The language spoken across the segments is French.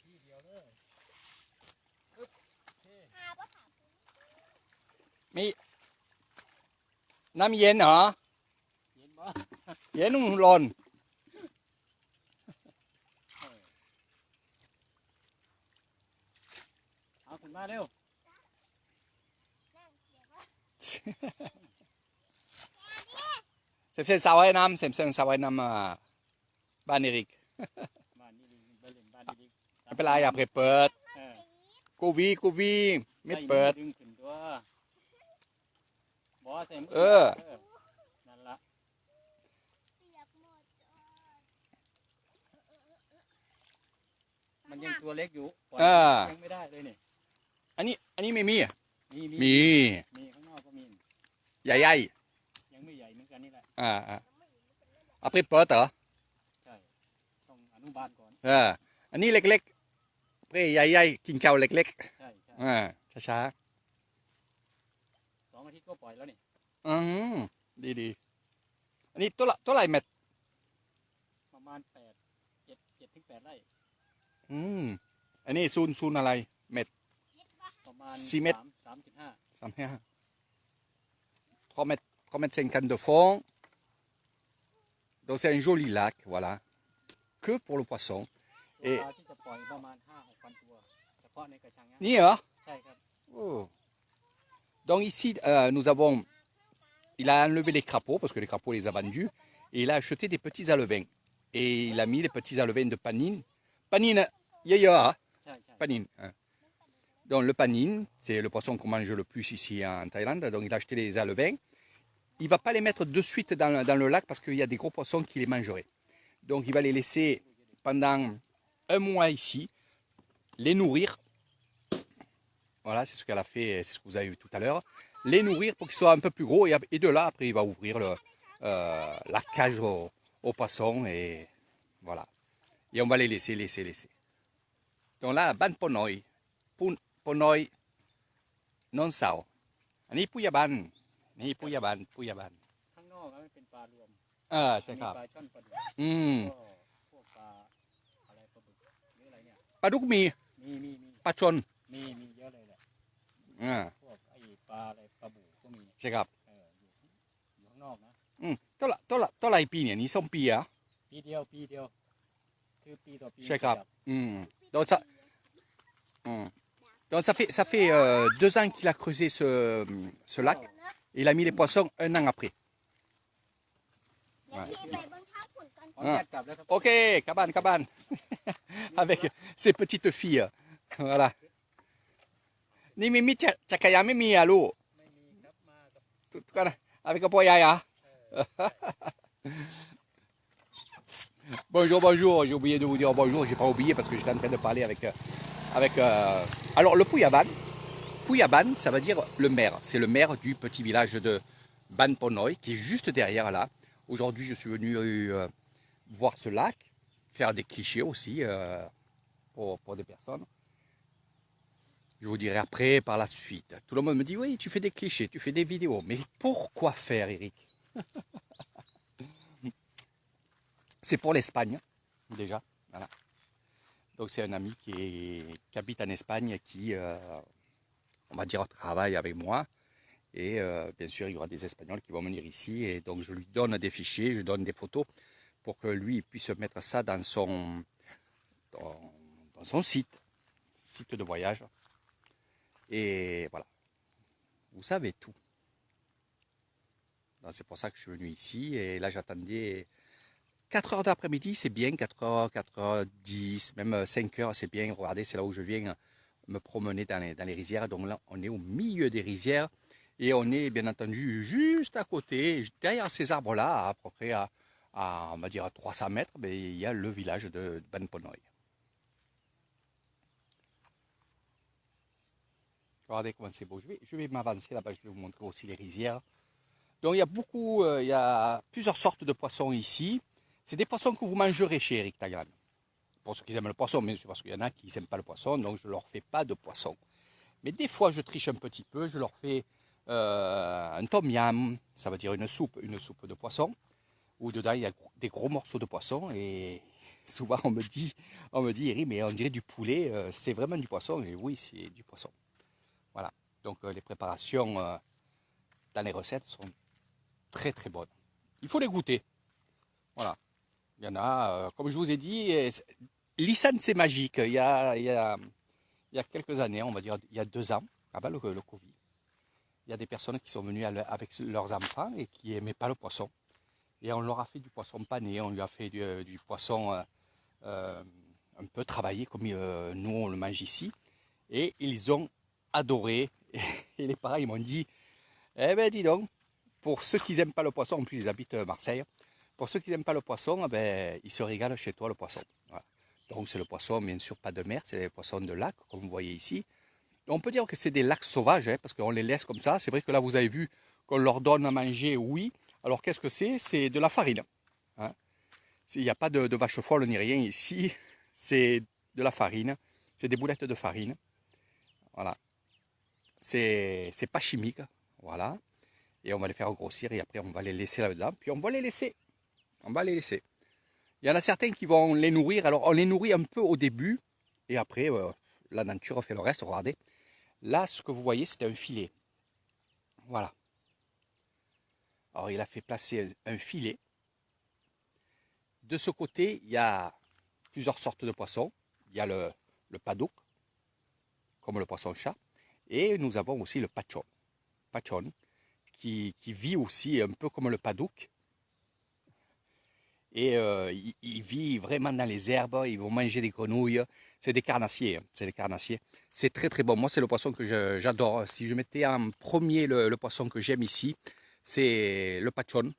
ที่เดียวเลยปึ๊บโอเค มีน้ำเย็นเหรอ เย็นบ่ เย็นร้อน เอาขึ้นมาเร็ว เซมสาวไอ้น้ำเซมสาวไอ้น้ำบ้านเอริก บ้านนี่ลิงไปเล่นบ้านนี่ลิง ไม่เป็นไรอย่าเปิด เออ กูวีไม่เปิด ใส่มือดึงขึ้นตัวบ่ใส่มื เออ นั่นละมันยังตัวเล็กอยู่ปล่อยยังไม่ได้เลยนี่ อันนี้ไม่มีอ่ะ มี มี ข้างนอกก็มี ใหญ่ ยังไม่ใหญ่เหมือนกันนี่แหละ เอาไปเปิดเหรอ ใช่ต้องอนุบาลก่อน อันนี้เล็กๆเป้ใหญ่ๆกินข้าวเล็ก ใช่ ๆช้า 2 อาทิตย์ก็ปล่อยแล้วนี่ ๆดีอันนี้ตัวไหร่เม็ด ประมาณ7 ถึง 8 ไร่ อันนี้ซูนอะไรเม็ด ประมาณ 4 เมตร 3.5 3,5 3,50 de fond. Donc c'est un joli lac, voilà. Que pour le poisson. เวลาที่จะปล่อยประมาณ 5-6,000 ตัวเฉพาะในกระชังนะ Ni hein? ใช่ครับ Oh. Donc ici, nous avons... Il a enlevé les crapauds, parce que les crapauds les a vendus. Et il a acheté des petits alevins. Et il a mis les petits alevins de panine. Panine, yaya, ใช่ panine. Donc le panine, c'est le poisson qu'on mange le plus ici en Thaïlande. Donc il a acheté les alevins. Il ne va pas les mettre de suite dans le lac parce qu'il y a des gros poissons qui les mangeraient. Donc il va les laisser pendant 1 mois ici, les nourrir. Voilà, c'est ce qu'elle a fait, c'est ce que vous avez vu tout à l'heure. Les nourrir pour qu'ils soient un peu plus gros et de là, après, il va ouvrir la cage aux poissons et voilà. Et on va les laisser. Donc là, ban ponoi, ponoi, non sao. Ani puyaban, ni puyaban. ข้างนอกมันเป็นปลารวม ใช่ มี ครับ ปลาช่อนปลาดุก ก็พวกปลาอะไรปลาบึกหรืออะไรเนี่ย ปลาดุกมี มี ปลาชน มีเยอะเลยแหละพวกไอ้ปลาอะไรปลาบูก็มี ใช่ครับ อยู่ข้างนอกนะ ตัวไหร่ปีเนี่ยนี่ส้มปีอ่ะ ปีเดียวคือปีต่อปี ใช่ครับdonc ça fait 2 ans qu'il a creusé ce lac et il a mis les poissons 1 an après. ขออนุญาตกลับแล้วครับ Ok, cabane. Avec ses petites filles. Voilà. Ni mimi chakaya mimi alu. ไม่มีครับมากับ Tout kan avec un poyaya. Bonjour, j'ai oublié de vous dire bonjour, j'ai pas oublié parce que j'étais en train de parler avec alors le Puyaban, ça veut dire le maire. C'est le maire du petit village de Ban Ponoi qui est juste derrière là. Aujourd'hui, je suis venu voir ce lac, faire des clichés aussi pour des personnes. Je vous dirai après par la suite. Tout le monde me dit, oui, tu fais des clichés, tu fais des vidéos. Mais pourquoi faire, Eric? C'est pour l'Espagne, déjà. Voilà. Donc c'est un ami qui habite en Espagne, qui, on va dire, travaille avec moi. Et bien sûr, il y aura des Espagnols qui vont venir ici. Et donc je lui donne des fichiers, je donne des photos pour que lui puisse mettre ça dans son site de voyage. Et voilà, vous savez tout. C'est pour ça que je suis venu ici. Et là, j'attendais 4 heures d'après-midi, c'est bien. 4 heures, 4h10, même 5 heures, c'est bien. Regardez, c'est là où je viens me promener dans les rizières. Donc là, on est au milieu des rizières. Et on est bien entendu juste à côté, derrière ces arbres-là, à peu près à on va dire à 300 mètres, mais il y a le village de Ban Ponoi. Regardez comment c'est beau. Je vais m'avancer là-bas, je vais vous montrer aussi les rizières. Donc il y a plusieurs sortes de poissons ici. C'est des poissons que vous mangerez chez Eric Tagan. Pour ceux qui aiment le poisson, mais c'est parce qu'il y en a qui n'aiment pas le poisson, donc je ne leur fais pas de poisson. Mais des fois, je triche un petit peu, je leur fais un tom yam, ça veut dire une soupe de poisson, où dedans il y a des gros morceaux de poisson et souvent on me dit, Eric, mais on dirait du poulet, c'est vraiment du poisson. Et oui, c'est du poisson. Voilà. Donc les préparations dans les recettes sont très très bonnes. Il faut les goûter. Voilà. Il y en a, comme je vous ai dit, l'Isan c'est magique. Il y a quelques années, on va dire il y a 2 ans, avant le Covid, il y a des personnes qui sont venues avec leurs enfants et qui n'aimaient pas le poisson. Et on leur a fait du poisson pané, on lui a fait du poisson un peu travaillé comme nous on le mange ici. Et ils ont adoré. Et les parents ils m'ont dit, eh ben dis donc, pour ceux qui n'aiment pas le poisson, en plus ils habitent Marseille, pour ceux qui n'aiment pas le poisson, ben, ils se régalent chez toi le poisson. Voilà. Donc c'est le poisson, bien sûr, pas de mer, c'est les poissons de lac, comme vous voyez ici. On peut dire que c'est des lacs sauvages, hein, parce qu'on les laisse comme ça. C'est vrai que là, vous avez vu qu'on leur donne à manger, oui. Alors qu'est-ce que c'est? C'est de la farine. Hein. Il n'y a pas de vache folle ni rien ici. C'est de la farine. C'est des boulettes de farine. Voilà. C'est pas chimique. Voilà. Et on va les faire grossir et après on va les laisser là-dedans. Puis on va les laisser. On va les laisser. Il y en a certains qui vont les nourrir. Alors on les nourrit un peu au début. Et après, la nature fait le reste. Regardez. Là, ce que vous voyez, c'est un filet. Voilà. Alors, il a fait placer un filet. De ce côté, il y a plusieurs sortes de poissons. Il y a le padouk, comme le poisson-chat. Et nous avons aussi le pachon, qui vit aussi un peu comme le padouk. Et il vit vraiment dans les herbes, ils vont manger des grenouilles. C'est des carnassiers, c'est des carnassiers. C'est très très bon. Moi, c'est le poisson que j'adore. Si je mettais en premier le poisson que j'aime ici, c'est le pachon.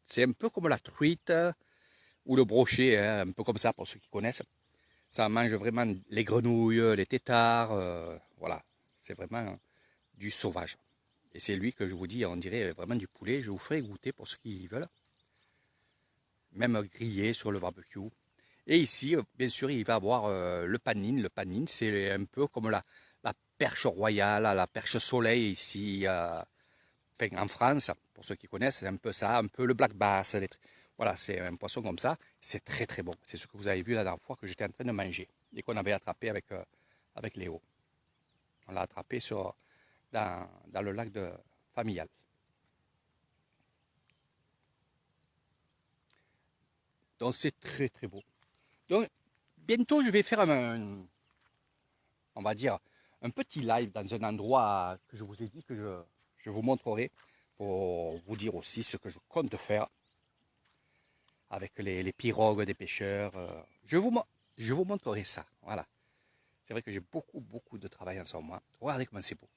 C'est un peu comme la truite ou le brochet, hein, un peu comme ça pour ceux qui connaissent. Ça mange vraiment les grenouilles, les têtards. Voilà, c'est vraiment du sauvage. Et c'est lui que je vous dis, on dirait vraiment du poulet. Je vous ferai goûter pour ceux qui veulent. Même grillé sur le barbecue. Et ici, bien sûr, il va avoir le panine. Le panine, c'est un peu comme la perche royale, la perche soleil ici, enfin, en France, pour ceux qui connaissent, c'est un peu ça, un peu le black bass. Voilà, c'est un poisson comme ça. C'est très très bon. C'est ce que vous avez vu la dernière fois que j'étais en train de manger et qu'on avait attrapé avec Léo. On l'a attrapé dans le lac familial. Donc c'est très très beau. Donc bientôt je vais faire on va dire, un petit live dans un endroit que je vous ai dit que je vous montrerai pour vous dire aussi ce que je compte faire avec les pirogues des pêcheurs. Je vous montrerai ça. Voilà. C'est vrai que j'ai beaucoup de travail en ce moment. Regardez comment c'est beau.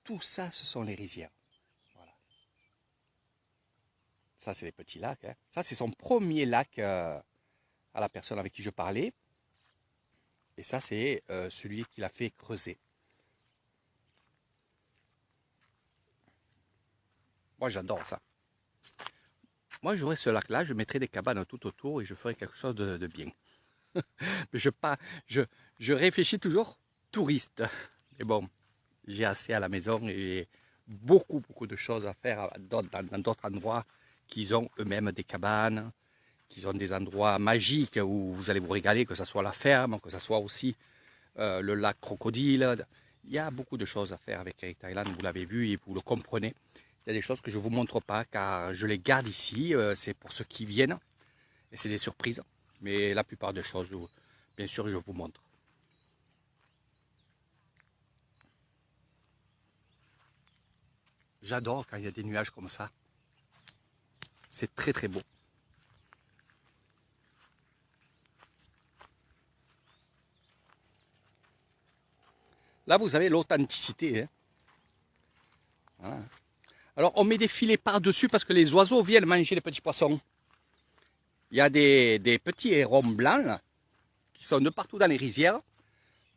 Tout ça, ce sont les rizières. Voilà. Ça, c'est les petits lacs. Hein. Ça, c'est son premier lac à la personne avec qui je parlais. Et ça, c'est celui qu'il a fait creuser. Moi, j'adore ça. Moi, j'aurais ce lac-là, je mettrais des cabanes tout autour et je ferais quelque chose de bien. Mais je réfléchis toujours touriste. Mais bon, j'ai assez à la maison et j'ai beaucoup de choses à faire dans d'autres endroits qui ont eux-mêmes des cabanes, qui ont des endroits magiques où vous allez vous régaler, que ce soit la ferme, que ce soit aussi le lac Crocodile. Il y a beaucoup de choses à faire avec Eric Thailand, vous l'avez vu et vous le comprenez. Il y a des choses que je ne vous montre pas car je les garde ici, c'est pour ceux qui viennent et c'est des surprises. Mais la plupart des choses, bien sûr, je vous montre. J'adore quand il y a des nuages comme ça. C'est très très beau. Là, vous avez l'authenticité. Hein. Voilà. Alors, on met des filets par-dessus parce que les oiseaux viennent manger les petits poissons. Il y a des petits hérons blancs là, qui sont de partout dans les rizières.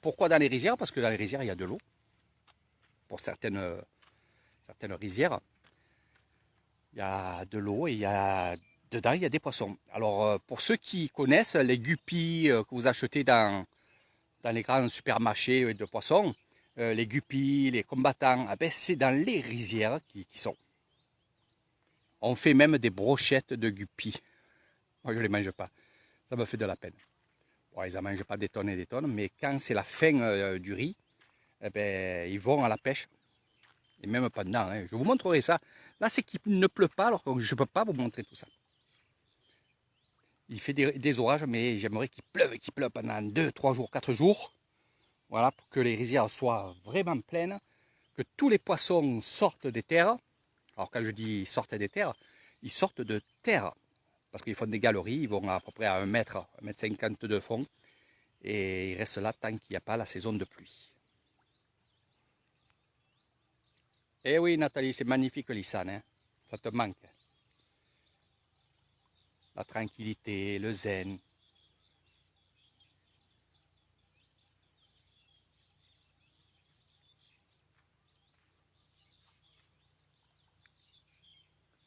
Pourquoi dans les rizières? Parce que dans les rizières, il y a de l'eau. Pour certaines rizières, il y a de l'eau et dedans, il y a des poissons. Alors, pour ceux qui connaissent les guppies que vous achetez dans les grands supermarchés de poissons, les guppies, les combattants, ben, c'est dans les rizières qui sont. On fait même des brochettes de guppies. Moi, je ne les mange pas. Ça me fait de la peine. Bon, ils n'en mangent pas des tonnes et des tonnes, mais quand c'est la fin du riz, eh ben, ils vont à la pêche. Et même pendant, hein. Je vous montrerai ça. Là, c'est qu'il ne pleut pas, alors que je ne peux pas vous montrer tout ça. Il fait des orages, mais j'aimerais qu'il pleuve pendant 2, 3 jours, 4 jours. Voilà, pour que les rizières soient vraiment pleines, que tous les poissons sortent des terres. Alors quand je dis sortent des terres, ils sortent de terre. Parce qu'ils font des galeries, ils vont à peu près à 1 mètre, 1,50 m de fond. Et ils restent là tant qu'il n'y a pas la saison de pluie. Eh oui Nathalie, c'est magnifique l'Issane, hein. Ça te manque. La tranquillité, le zen.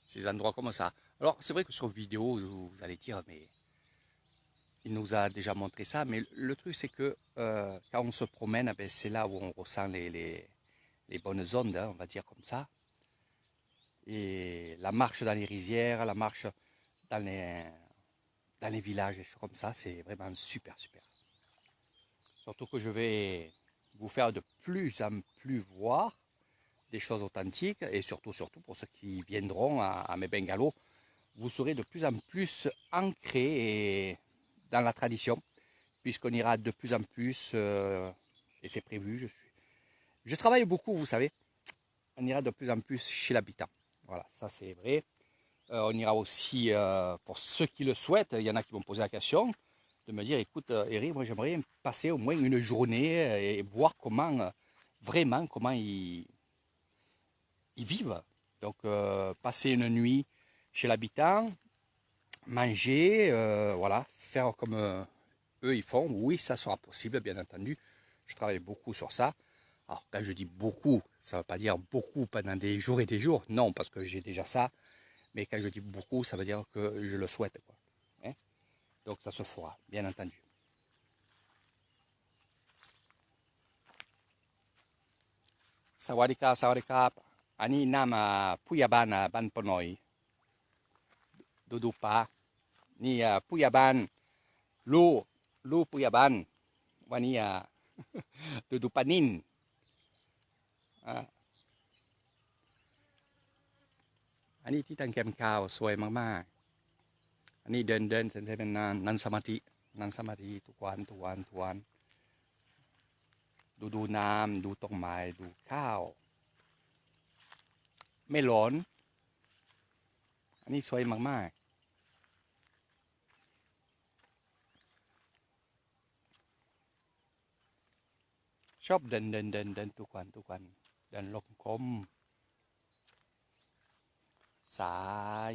Ces endroits comme ça. Alors c'est vrai que sur vidéo, vous allez dire, mais il nous a déjà montré ça, mais le truc c'est que quand on se promène, ben, c'est là où on ressent les bonnes ondes, hein, on va dire comme ça. Et la marche dans les rizières, la marche dans les villages, et choses comme ça, c'est vraiment super, super. Surtout que je vais vous faire de plus en plus voir des choses authentiques, et surtout pour ceux qui viendront à mes bungalows, vous serez de plus en plus ancrés dans la tradition, puisqu'on ira de plus en plus, et c'est prévu, je travaille beaucoup, vous savez, on ira de plus en plus chez l'habitant. Voilà, ça c'est vrai. On ira aussi, pour ceux qui le souhaitent, il y en a qui vont poser la question, de me dire, écoute Eric, moi j'aimerais passer au moins une journée et voir comment, vraiment, comment ils vivent. Donc passer une nuit chez l'habitant, manger, voilà, faire comme eux ils font. Oui, ça sera possible, bien entendu. Je travaille beaucoup sur ça. Alors quand je dis beaucoup, ça ne veut pas dire beaucoup pendant des jours et des jours. Non, parce que j'ai déjà ça. Mais quand je dis beaucoup, ça veut dire que je le souhaite, quoi. Hein? Donc ça se fera, bien entendu. Sawadika, sawadika. Ani nama Puyaban ban Ponoi. Dudupa. Ni Puyaban. Lu Puyaban. Wani Dudupanin.อันนี้ที่ตังแคมคาวสวยมากๆอันนี้เดินเสร็จเป็นนั่งสมาธิทุกวันดูน้ำดูต้นไม้ดูข้าวไม่ร้อนอันนี้สวยมากๆชอบเดินทุกวันเดินลงกลมสา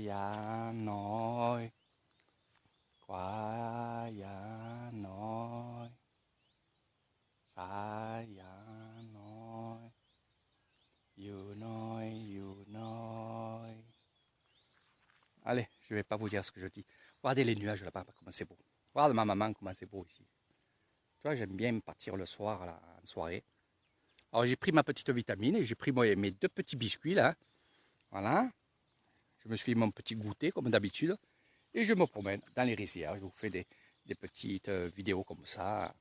ยาน้อยขวายาน้อยสายาน้อยอยู่น้อยอยู่น้อย Allez, je ne vais pas vous dire ce que je dis. Regardez les nuages là-bas, comment c'est beau. Regarde ma maman, comment c'est beau ici. Tu vois, j'aime bien partir le soir, là, en soirée. Alors j'ai pris ma petite vitamine et j'ai pris mes 2 petits biscuits là. Voilà. Je me suis fait mon petit goûter comme d'habitude. Et je me promène dans les rizières. Je vous fais des petites vidéos comme ça.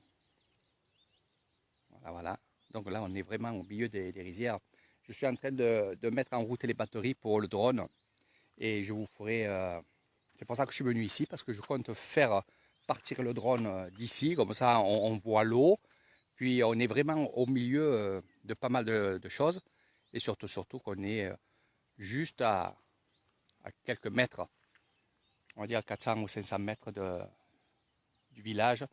Voilà. Donc là, on est vraiment au milieu des rizières. Je suis en train de mettre en route les batteries pour le drone. Et je vous ferai... c'est pour ça que je suis venu ici, parce que je compte faire partir le drone d'ici. Comme ça, on voit l'eau. Puis on est vraiment au milieu de pas mal de choses. Et surtout qu'on est juste à quelques mètres. On va dire 400 ou 500 mètres du village.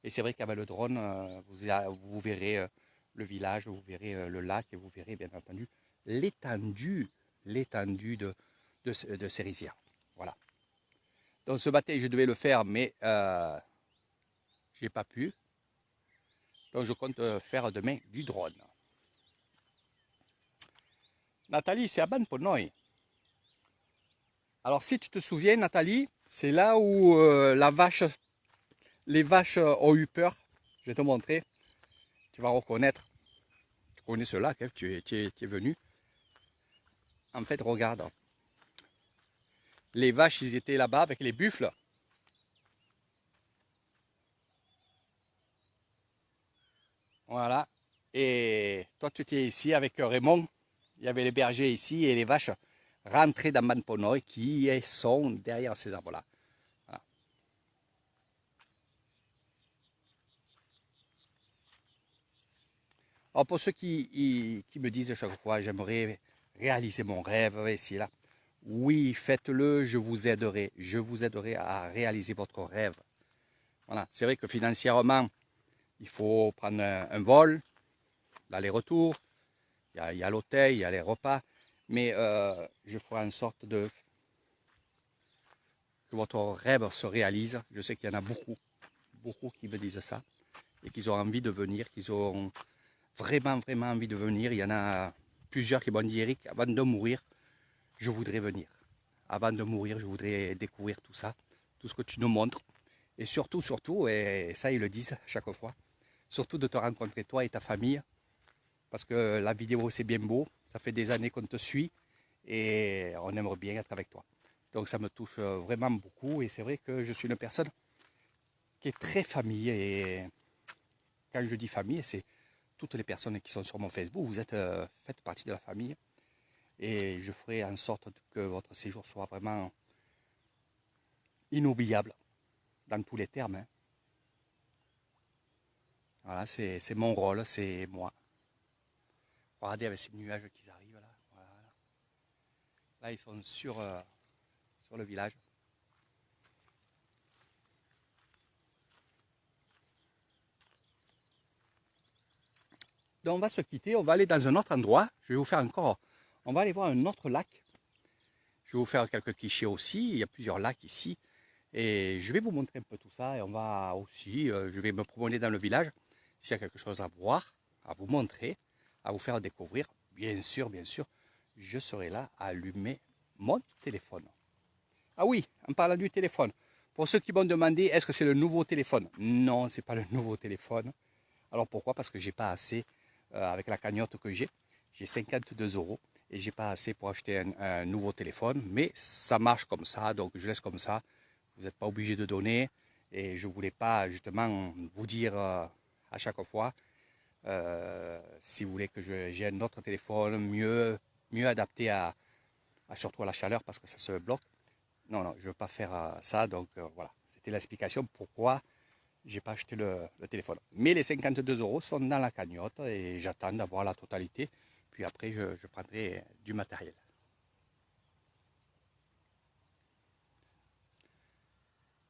Et c'est vrai qu'avec le drone, vous verrez le village, vous verrez le lac et vous verrez bien entendu l'étendue de ces rizières. Voilà. Donc ce matin, je devais le faire, mais je n'ai pas pu. Donc je compte faire demain du drone. Nathalie, c'est à Ban Ponoi. Alors si tu te souviens, Nathalie, c'est là où les vaches ont eu peur. Je vais te montrer. Tu vas reconnaître. Tu connais ce lac, hein, tu es venu. En fait, regarde. Les vaches, ils étaient là-bas avec les buffles. Voilà. Et toi, tu étais ici avec Raymond. Il y avait les bergers ici et les vaches rentrées dans Manponoy qui sont derrière ces arbres-là. Voilà. Alors pour ceux qui me disent à chaque fois, j'aimerais réaliser mon rêve ici et là. Oui, faites-le, je vous aiderai. Je vous aiderai à réaliser votre rêve. Voilà. C'est vrai que financièrement, il faut prendre un vol, l'aller-retour, il y a l'hôtel, il y a les repas, mais je ferai en sorte que votre rêve se réalise. Je sais qu'il y en a beaucoup qui me disent ça, et qu'ils ont envie de venir, qu'ils ont vraiment envie de venir. Il y en a plusieurs qui m'ont dit, Eric, avant de mourir, je voudrais venir. Avant de mourir, je voudrais découvrir tout ça, tout ce que tu nous montres. Et surtout, et ça ils le disent chaque fois, surtout de te rencontrer toi et ta famille, parce que la vidéo c'est bien beau, ça fait des années qu'on te suit et on aimerait bien être avec toi. Donc ça me touche vraiment beaucoup et c'est vrai que je suis une personne qui est très famille et quand je dis famille, c'est toutes les personnes qui sont sur mon Facebook, vous êtes faites partie de la famille et je ferai en sorte que votre séjour soit vraiment inoubliable dans tous les termes. Hein. Voilà, c'est mon rôle, c'est moi. Regardez avec ces nuages qui arrivent là. Voilà. Là, ils sont sur le village. Donc on va se quitter, on va aller dans un autre endroit. Je vais vous faire encore, on va aller voir un autre lac. Je vais vous faire quelques clichés aussi, il y a plusieurs lacs ici. Et je vais vous montrer un peu tout ça et on va aussi, je vais me promener dans le village. S'il y a quelque chose à voir, à vous montrer, à vous faire découvrir, bien sûr, je serai là à allumer mon téléphone. Ah oui, en parlant du téléphone, pour ceux qui m'ont demandé, est-ce que c'est le nouveau téléphone? Non, ce n'est pas le nouveau téléphone. Alors pourquoi? Parce que j'ai pas assez, avec la cagnotte que j'ai 52 € et j'ai pas assez pour acheter un nouveau téléphone. Mais ça marche comme ça, donc je laisse comme ça. Vous n'êtes pas obligé de donner et je voulais pas justement vous dire à chaque fois si vous voulez que j'ai un autre téléphone mieux adapté surtout à la chaleur parce que ça se bloque. Non, je ne veux pas faire ça, donc voilà. C'était l'explication pourquoi j'ai pas acheté le téléphone. Mais les 52 € sont dans la cagnotte et j'attends d'avoir la totalité. Puis après, je prendrai du matériel.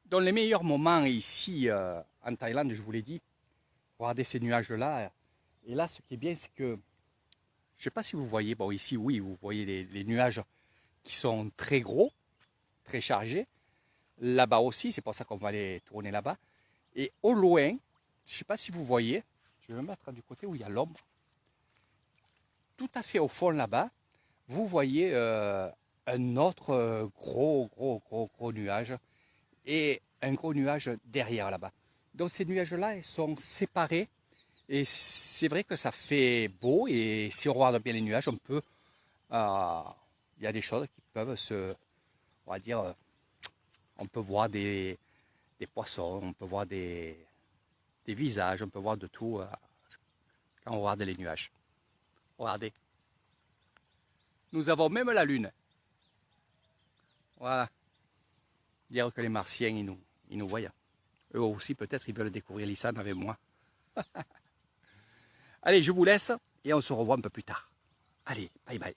Dans les meilleurs moments ici en Thaïlande, je vous l'ai dit, regardez ces nuages-là. Et là, ce qui est bien, c'est que, je ne sais pas si vous voyez, bon ici, oui, vous voyez les nuages qui sont très gros, très chargés. Là-bas aussi, c'est pour ça qu'on va aller tourner là-bas. Et au loin, je ne sais pas si vous voyez, je vais me mettre du côté où il y a l'ombre. Tout à fait au fond là-bas, vous voyez un autre gros nuage et un gros nuage derrière là-bas. Donc ces nuages-là, ils sont séparés et c'est vrai que ça fait beau et si on regarde bien les nuages, on peut, il y a des choses qui peuvent on va dire, on peut voir des poissons, on peut voir des visages, on peut voir de tout quand on regarde les nuages. Regardez. Nous avons même la lune. Voilà. Dire que les martiens, ils nous voient. Eux aussi, peut-être, ils veulent découvrir l'Isan avec moi. Allez, je vous laisse et on se revoit un peu plus tard. Allez, bye bye.